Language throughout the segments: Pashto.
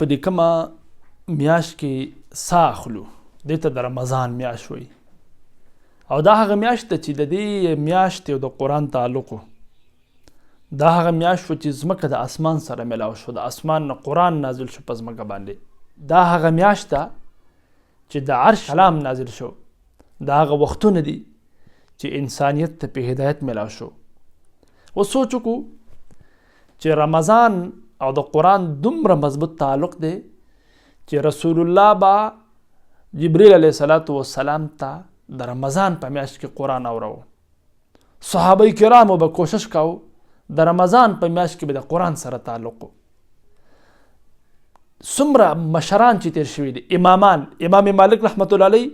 په دې کومه میاشت کې ساه اخلو دې ته د رمضان میاشت وایي او دا هغه میاشت ده چې د دې میاشتې او د قرآن تعلق دا هغه میاشت شو چې ځمکه د اسمان سره ملاو شو، د اسمان نه قرآن نازل شو په ځمکه باندې. دا هغه میاشت ده چې د عرش کلام نازل شو، دا هغه وختونه دي چې انسانیت ته په هدایت ملاو شو. و سوچ وکړو چې رمضان او د قرآن دومره مضبوط تعلق دی چې رسول الله با جبریل علیه السلام ته د رمضان په میاشت کې قرآن اورو. صحابه کرامو به کوشش کاو د رمضان په میاشت کې به د قرآن سره تعلق. څومره مشران چې تیر شوي دي، امامان، امام مالک رحمت الله علیه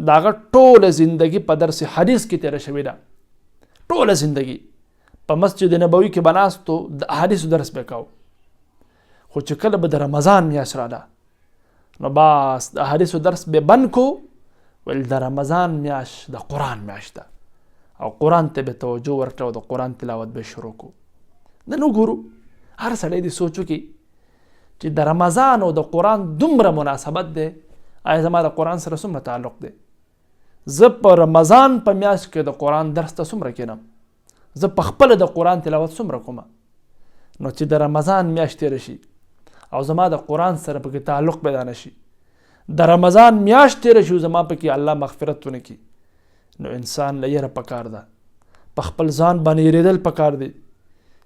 د هغه ټوله زندگی په درس حدیث کې تیره شوې ده. ټوله زندگی په مسجد نبوي کې به ناستو د احادیثو درس به کوو، خو چې کله به د رمضان میاشت راله نو بس د احادیثو درس به بند کو، ول د رمضان میاشت د قرآن میاشت ده او قرآن ته به توجه ورکړه او د قرآن تلاوت به شروع کو. نن وګورو هر سړی دې سوچو کې چې د رمضان او د قرآن دومره مناسبت دی، آیا زما د قرآن سره څومره تعلق دی؟ زه په رمضان په میاشت کې د قرآن درس ته څومره کینم، زه په خپله د قرآن تلاوت څومره کومه. نو چې د رمضان میاشت تېره شي او زما د قرآن سره پکې تعلق پیدا نه شي، د رمضان میاشت تېره شي زما پکې الله مغفرت ونه کړي، نو انسان له یره پکار ده، په خپل ځان باندې یریدل پکار دی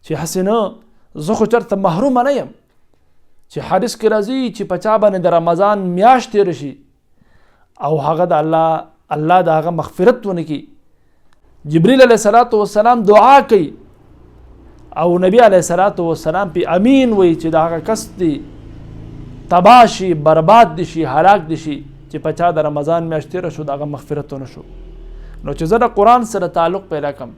چې هسې نه زه خو چېرته محرومه نه یم. چې حدیث کې راځي چې په چا باندې د رمضان میاشت تېره شي او هغه د الله د هغه مغفرت ونه کړي، جبریل علیه السلام دعا کوي او نبی علیه السلام پې امین وایي چې د هغه کس دی تباه شي، برباد دي شي، هلاک دي شي چې په چا د رمضان میاشت تېره شو د هغه مغفرت ونه شو. نو چې زه د قرآن سره تعلق پیدا کړم،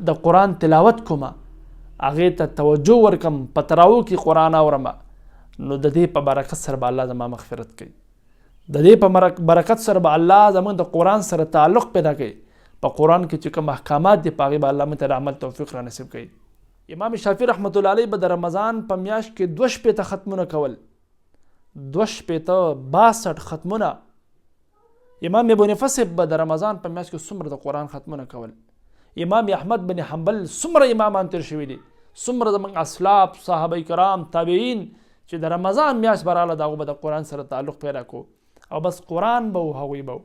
د قرآن تلاوت کومه، هغې ته توجه ورکړم، په تراو کې قرآن اورم، نو د دې په برکت سره به الله زما مغفرت کوي، د دې په برکت سره به الله زموږ د قرآن سره تعلق پیدا کوي. په قرآن کې چې کوم احکامات دي په هغې به الله موږ ته د عمل توفیق را نصیب کوي. امام شافعي رحمت الله علیه به د رمضان په میاشت کې 2 ختمونه کول، 62 ختمونه. امام ابو نفس به د رمضان په میاشت کې څومره د قرآن ختمونه کول. امام احمد بن حنبل څومره امامان تیر شوي دي، څومره زموږ اسلاف صحابه کرام تابعین چې د رمضان میاشت به راله د هغو به د قرآن سره تعلق پیدا کو او بس قرآن به و هغوی به